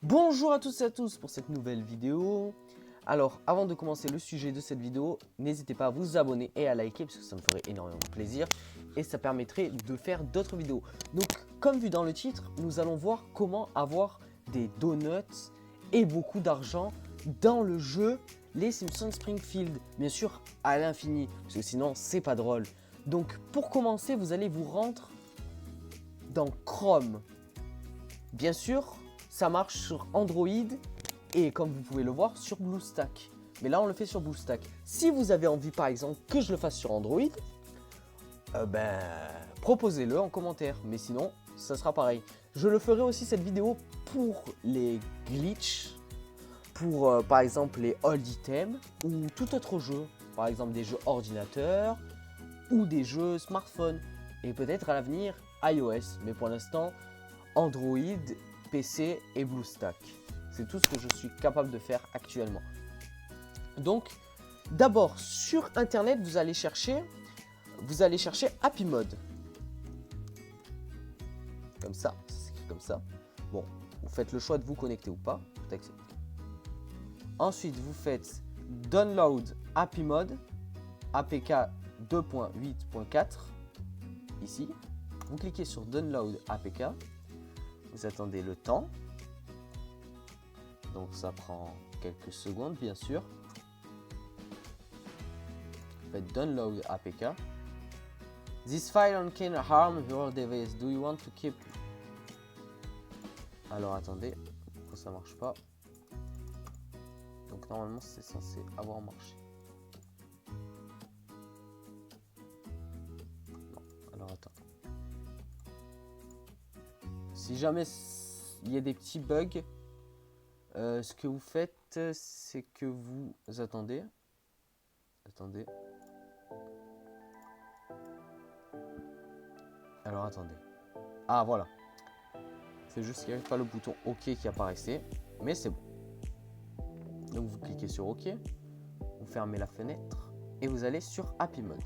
Bonjour à tous et à tous pour cette nouvelle vidéo. Alors, avant de commencer le sujet de cette vidéo, n'hésitez pas à vous abonner et à liker parce que ça me ferait énormément plaisir et ça permettrait de faire d'autres vidéos. Donc, comme vu dans le titre, nous allons voir comment avoir des donuts et beaucoup d'argent dans le jeu Les Simpsons Springfield. Bien sûr, à l'infini, parce que sinon, c'est pas drôle. Donc, pour commencer, vous allez vous rendre dans Chrome. Bien sûr, ça marche sur Android et comme vous pouvez le voir sur BlueStack. Mais là, on le fait sur BlueStack. Si vous avez envie, par exemple, que je le fasse sur Android, proposez-le en commentaire. Mais sinon, ça sera pareil. Je le ferai aussi cette vidéo pour les glitches, pour par exemple les old items ou tout autre jeu. Par exemple des jeux ordinateur ou des jeux smartphone. Et peut-être à l'avenir iOS. Mais pour l'instant, Android, PC et BlueStack. C'est tout ce que je suis capable de faire actuellement. Donc, d'abord, sur Internet, vous allez chercher Happy Mode. Comme ça, c'est écrit comme ça. Bon, vous faites le choix de vous connecter ou pas. Vous acceptez. Ensuite, vous faites Download Happy Mode, APK 2.8.4, ici. Vous cliquez sur Download APK. Vous attendez le temps. Donc ça prend quelques secondes bien sûr. Vous faites Download APK. This file can harm your device. Do you want to keep? Alors attendez, pourquoi ça marche pas? Donc normalement c'est censé avoir marché. Non, alors attends. Si jamais il y a des petits bugs, ce que vous faites, c'est que vous attendez. Alors attendez. Ah voilà. C'est juste qu'il n'y avait pas le bouton OK qui apparaissait, mais c'est bon. Donc vous cliquez sur OK, vous fermez la fenêtre et vous allez sur Happy Mode.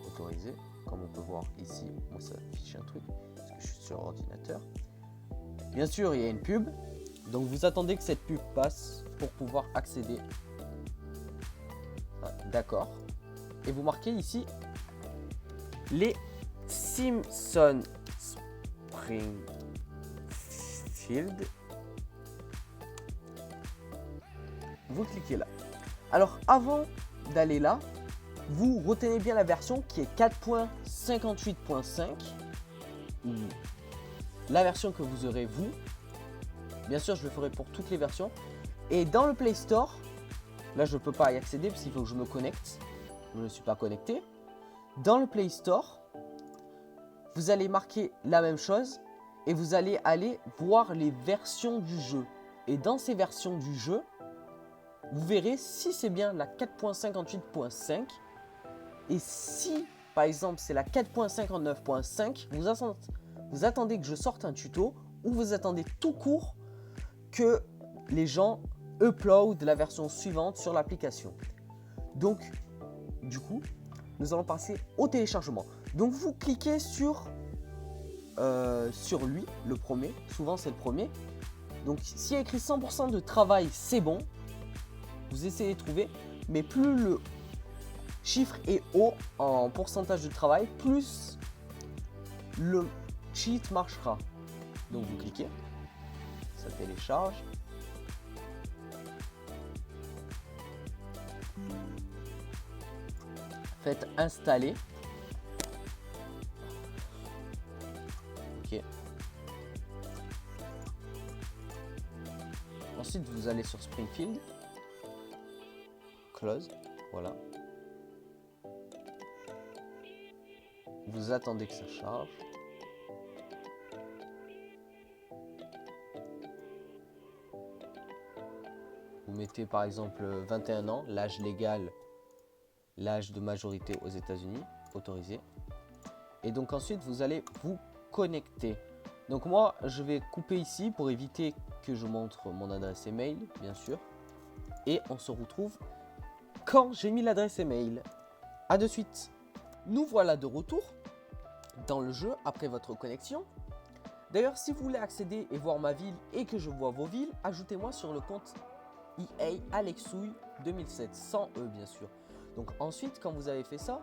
Autorisé. Comme on peut voir ici, moi ça affiche un truc parce que je suis sur ordinateur. Bien sûr, il y a une pub, donc vous attendez que cette pub passe pour pouvoir accéder. Ah, d'accord. Et vous marquez ici les Simpsons Springfield. Vous cliquez là. Alors avant d'aller là, vous retenez bien la version qui est 4.58.5 ou la version que vous aurez vous. Bien sûr, je le ferai pour toutes les versions. Et dans le Play Store, là je ne peux pas y accéder parce qu'il faut que je me connecte. Je ne suis pas connecté. Dans le Play Store, vous allez marquer la même chose et vous allez aller voir les versions du jeu. Et dans ces versions du jeu, vous verrez si c'est bien la 4.58.5 et si par exemple c'est la 4.59.5, vous attendez que je sorte un tuto ou vous attendez tout court que les gens upload la version suivante sur l'application. Donc du coup, nous allons passer au téléchargement. Donc vous cliquez sur lui, le premier, souvent c'est le premier. Donc s'il y a écrit 100% de travail, c'est bon. Vous essayez de trouver, mais plus le chiffre est haut en pourcentage de travail, plus le cheat marchera. Donc vous cliquez, ça télécharge. Faites installer. Ok. Ensuite vous allez sur Springfield. Close, voilà. Vous attendez que ça charge. Vous mettez par exemple 21 ans, l'âge légal, l'âge de majorité aux États-Unis, autorisé. Et donc ensuite vous allez vous connecter. Donc moi je vais couper ici pour éviter que je montre mon adresse email, bien sûr. Et on se retrouve quand j'ai mis l'adresse email. A de suite. Nous voilà de retour dans le jeu après votre connexion. D'ailleurs, si vous voulez accéder et voir ma ville et que je vois vos villes, ajoutez-moi sur le compte EA Alexouille 2007, sans E bien sûr. Donc ensuite, quand vous avez fait ça,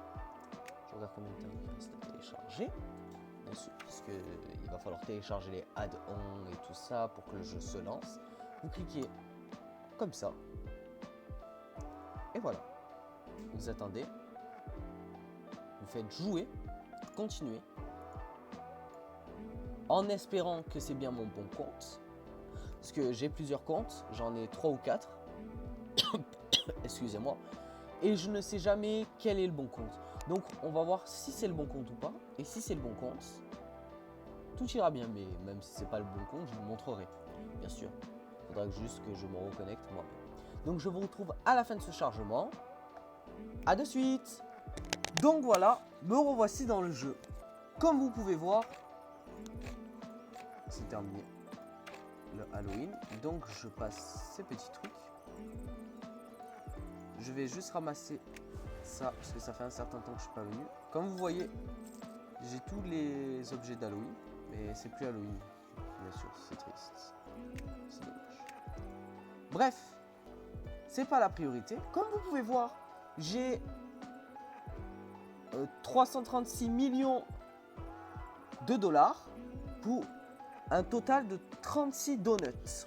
je regarde combien de temps il reste à télécharger. Bien sûr, parce qu'il va falloir télécharger les add-ons et tout ça pour que le jeu se lance. Vous cliquez comme ça. Et voilà. Vous attendez. Vous faites jouer. Continuer. En espérant que c'est bien mon bon compte. Parce que j'ai plusieurs comptes. J'en ai 3 ou 4. Excusez-moi. Et je ne sais jamais quel est le bon compte. Donc on va voir si c'est le bon compte ou pas. Et si c'est le bon compte, tout ira bien. Mais même si c'est pas le bon compte, je vous montrerai. Bien sûr. Il faudra juste que je me reconnecte moi-même. Donc je vous retrouve à la fin de ce chargement. A de suite. Donc voilà, me revoici dans le jeu. Comme vous pouvez voir, c'est terminé le Halloween. Donc je passe ces petits trucs. Je vais juste ramasser ça parce que ça fait un certain temps que je suis pas venu. Comme vous voyez, j'ai tous les objets d'Halloween, mais c'est plus Halloween. Bien sûr, c'est triste. C'est dommage. Bref, c'est pas la priorité. Comme vous pouvez voir, j'ai 336 millions de dollars pour un total de 36 donuts.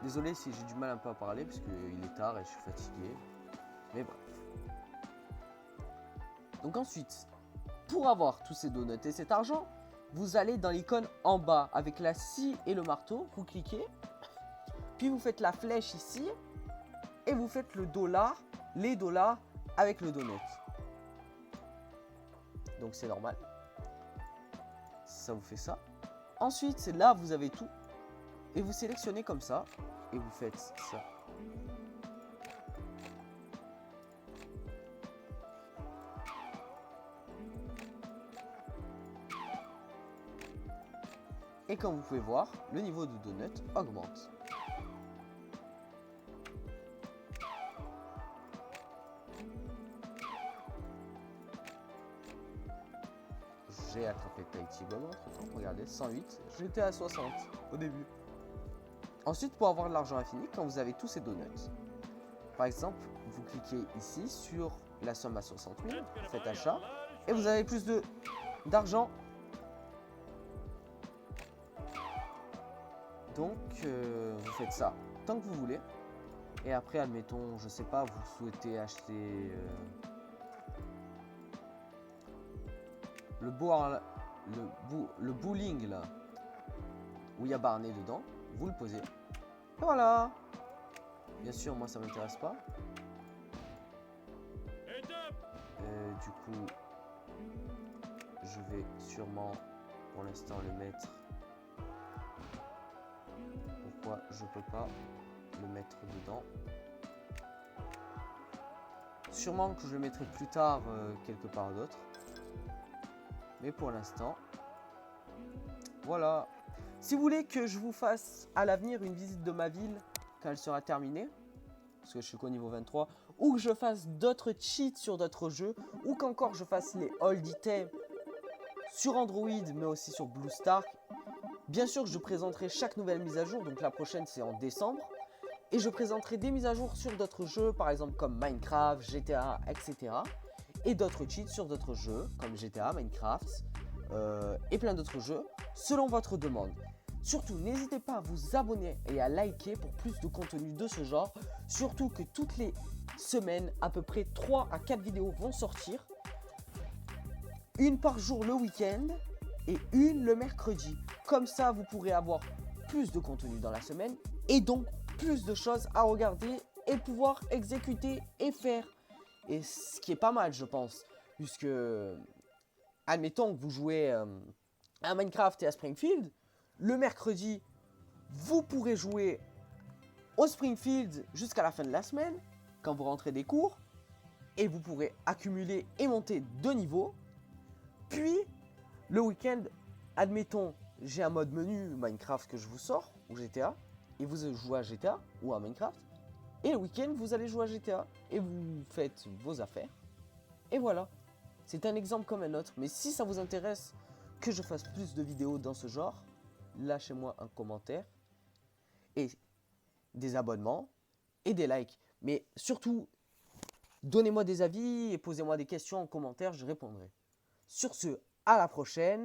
Désolé si j'ai du mal un peu à parler parce qu'il est tard et je suis fatigué. Mais bref. Donc ensuite, pour avoir tous ces donuts et cet argent, vous allez dans l'icône en bas avec la scie et le marteau. Vous cliquez. Puis vous faites la flèche ici. Et vous faites le dollar, les dollars avec le donut. Donc c'est normal. Ça vous fait ça. Ensuite, c'est là vous avez tout. Et vous sélectionnez comme ça. Et vous faites ça. Et comme vous pouvez voir, le niveau de donut augmente. J'ai attrapé Tahiti Bomb entre temps. Regardez, 108. J'étais à 60 au début. Ensuite, pour avoir de l'argent infini, quand vous avez tous ces donuts, par exemple, vous cliquez ici sur la somme à 60 000, faites achat, et vous avez plus d'argent. Donc, vous faites ça tant que vous voulez. Et après, admettons, je sais pas, vous souhaitez acheter le bowling là, où il y a Barney dedans, vous le posez. Et voilà. Bien sûr, moi ça m'intéresse pas. Du coup, je vais sûrement pour l'instant le mettre. Pourquoi je peux pas le mettre dedans? Sûrement que je le mettrai plus tard quelque part d'autre. Mais pour l'instant, voilà. Si vous voulez que je vous fasse à l'avenir une visite de ma ville quand elle sera terminée, parce que je suis qu'au niveau 23, ou que je fasse d'autres cheats sur d'autres jeux, ou qu'encore je fasse les old items sur Android, mais aussi sur BlueStar, bien sûr je présenterai chaque nouvelle mise à jour, donc la prochaine c'est en décembre, et je présenterai des mises à jour sur d'autres jeux, par exemple comme Minecraft, GTA, etc. Et d'autres cheats sur d'autres jeux, comme GTA, Minecraft, et plein d'autres jeux, selon votre demande. Surtout, n'hésitez pas à vous abonner et à liker pour plus de contenu de ce genre. Surtout que toutes les semaines, à peu près 3 à 4 vidéos vont sortir. Une par jour le week-end et une le mercredi. Comme ça, vous pourrez avoir plus de contenu dans la semaine et donc plus de choses à regarder et pouvoir exécuter et faire. Et ce qui est pas mal, je pense, puisque, admettons que vous jouez à Minecraft et à Springfield, le mercredi, vous pourrez jouer au Springfield jusqu'à la fin de la semaine, quand vous rentrez des cours, et vous pourrez accumuler et monter 2 niveaux. Puis, le week-end, admettons, j'ai un mode menu Minecraft que je vous sors, ou GTA, et vous jouez à GTA ou à Minecraft, et le week-end, vous allez jouer à GTA, et vous faites vos affaires, et voilà. C'est un exemple comme un autre, mais si ça vous intéresse que je fasse plus de vidéos dans ce genre, lâchez-moi un commentaire et des abonnements et des likes. Mais surtout, donnez-moi des avis et posez-moi des questions en commentaire, je répondrai. Sur ce, à la prochaine.